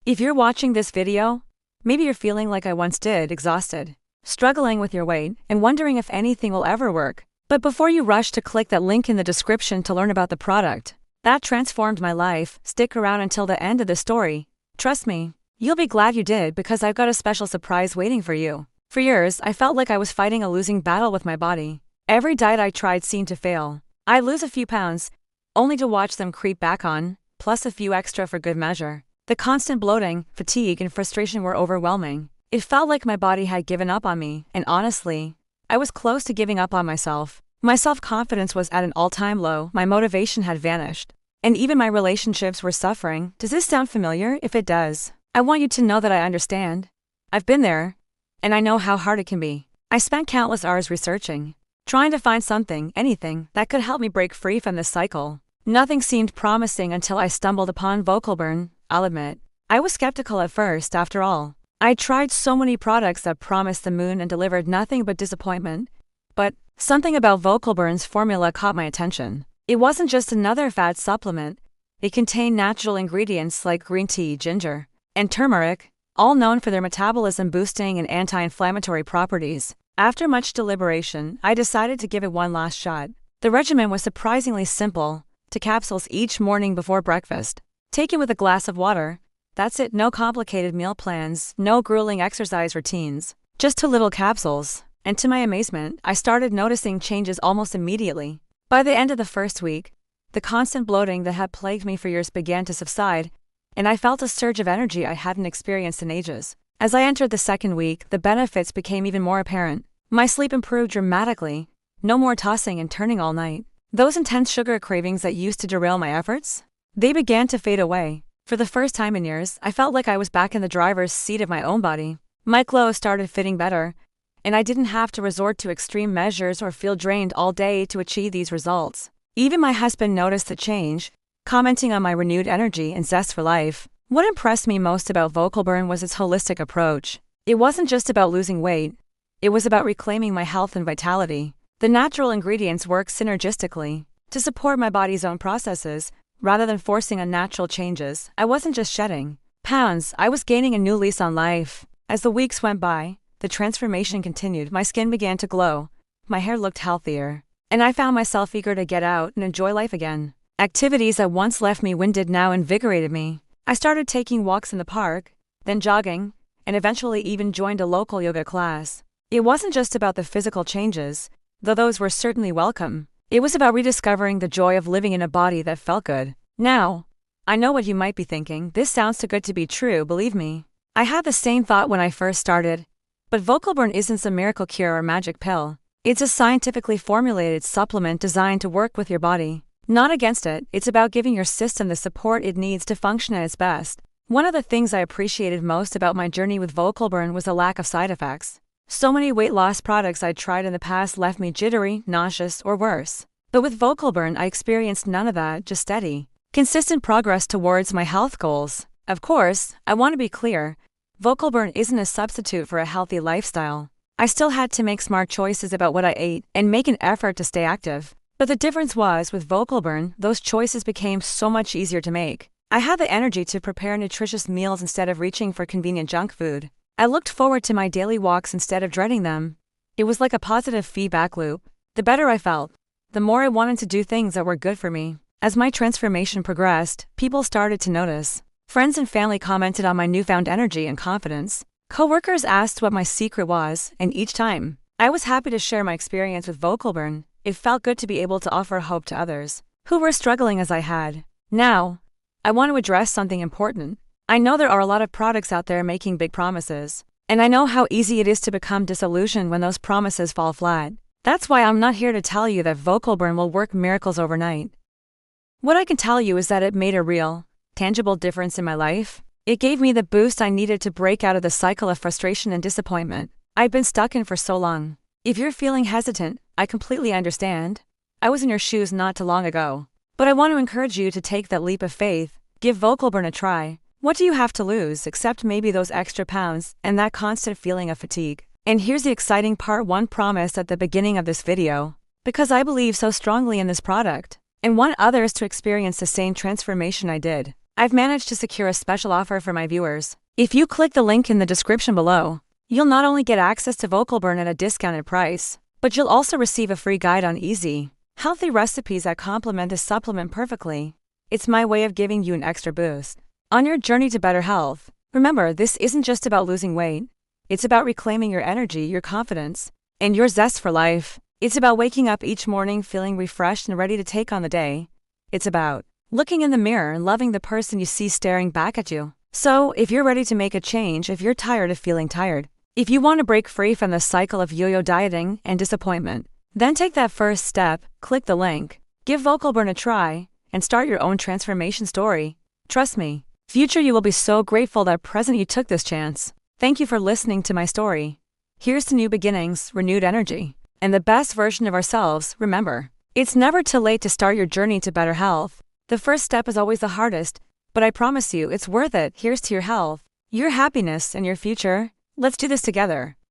If you're watching this video, maybe you're feeling like I once did, exhausted, struggling with your weight, and wondering if anything will ever work. But before you rush to click that link in the description to learn about the product that transformed my life, stick around until the end of the story. Trust me, you'll be glad you did, because I've got a special surprise waiting for you. For years, I felt like I was fighting a losing battle with my body. Every diet I tried seemed to fail. I'd lose a few pounds, only to watch them creep back on, plus a few extra for good measure. The constant bloating, fatigue, and frustration were overwhelming. It felt like my body had given up on me, and honestly, I was close to giving up on myself. My self-confidence was at an all-time low, my motivation had vanished, and even my relationships were suffering. Does this sound familiar? If it does, I want you to know that I understand. I've been there, and I know how hard it can be. I spent countless hours researching, trying to find something, anything, that could help me break free from this cycle. Nothing seemed promising until I stumbled upon VolcaBurn. I'll admit, I was skeptical at first. After all, I tried so many products that promised the moon and delivered nothing but disappointment. But something about VolcaBurn's formula caught my attention. It wasn't just another fat supplement. It contained natural ingredients like green tea, ginger, and turmeric, all known for their metabolism boosting and anti-inflammatory properties. After much deliberation, I decided to give it one last shot. The regimen was surprisingly simple: 2 capsules each morning before breakfast, taken with a glass of water. That's it. No complicated meal plans, no grueling exercise routines, just 2 little capsules. And to my amazement, I started noticing changes almost immediately. By the end of the first week, the constant bloating that had plagued me for years began to subside, and I felt a surge of energy I hadn't experienced in ages. As I entered the second week, the benefits became even more apparent. My sleep improved dramatically. No more tossing and turning all night. Those intense sugar cravings that used to derail my efforts, they began to fade away. For the first time in years, I felt like I was back in the driver's seat of my own body. My clothes started fitting better, and I didn't have to resort to extreme measures or feel drained all day to achieve these results. Even my husband noticed the change, commenting on my renewed energy and zest for life. What impressed me most about VolcaBurn was its holistic approach. It wasn't just about losing weight, it was about reclaiming my health and vitality. The natural ingredients work synergistically to support my body's own processes, rather than forcing unnatural changes. I wasn't just shedding pounds, I was gaining a new lease on life. As the weeks went by, the transformation continued. My skin began to glow, my hair looked healthier, and I found myself eager to get out and enjoy life again. Activities that once left me winded now invigorated me. I started taking walks in the park, then jogging, and eventually even joined a local yoga class. It wasn't just about the physical changes, though those were certainly welcome. It was about rediscovering the joy of living in a body that felt good. Now, I know what you might be thinking: this sounds too good to be true. Believe me, I had the same thought when I first started. But VolcaBurn isn't some miracle cure or magic pill. It's a scientifically formulated supplement designed to work with your body, not against it. It's about giving your system the support it needs to function at its best. One of the things I appreciated most about my journey with VolcaBurn was the lack of side effects. So many weight loss products I'd tried in the past left me jittery, nauseous, or worse. But with VolcaBurn, I experienced none of that, just steady, consistent progress towards my health goals. Of course, I want to be clear, VolcaBurn isn't a substitute for a healthy lifestyle. I still had to make smart choices about what I ate and make an effort to stay active. But the difference was, with VolcaBurn, those choices became so much easier to make. I had the energy to prepare nutritious meals instead of reaching for convenient junk food. I looked forward to my daily walks instead of dreading them. It was like a positive feedback loop. The better I felt, the more I wanted to do things that were good for me. As my transformation progressed, people started to notice. Friends and family commented on my newfound energy and confidence. Coworkers asked what my secret was, and each time, I was happy to share my experience with VolcaBurn. It felt good to be able to offer hope to others who were struggling as I had. Now, I want to address something important. I know there are a lot of products out there making big promises, and I know how easy it is to become disillusioned when those promises fall flat. That's why I'm not here to tell you that VolcaBurn will work miracles overnight. What I can tell you is that it made a real, tangible difference in my life. It gave me the boost I needed to break out of the cycle of frustration and disappointment I'd been stuck in for so long. If you're feeling hesitant, I completely understand. I was in your shoes not too long ago. But I want to encourage you to take that leap of faith. Give VolcaBurn a try. What do you have to lose except maybe those extra pounds and that constant feeling of fatigue? And here's the exciting part: one promised at the beginning of this video. Because I believe so strongly in this product, and want others to experience the same transformation I did, I've managed to secure a special offer for my viewers. If you click the link in the description below, you'll not only get access to VolcaBurn at a discounted price, but you'll also receive a free guide on easy, healthy recipes that complement this supplement perfectly. It's my way of giving you an extra boost on your journey to better health. Remember, this isn't just about losing weight. It's about reclaiming your energy, your confidence, and your zest for life. It's about waking up each morning feeling refreshed and ready to take on the day. It's about looking in the mirror and loving the person you see staring back at you. So, if you're ready to make a change, if you're tired of feeling tired, if you want to break free from the cycle of yo-yo dieting and disappointment, then take that first step, click the link, give VolcaBurn a try, and start your own transformation story. Trust me, future you will be so grateful that present you took this chance. Thank you for listening to my story. Here's to new beginnings, renewed energy, and the best version of ourselves. Remember, it's never too late to start your journey to better health. The first step is always the hardest, but I promise you it's worth it. Here's to your health, your happiness, and your future. Let's do this together.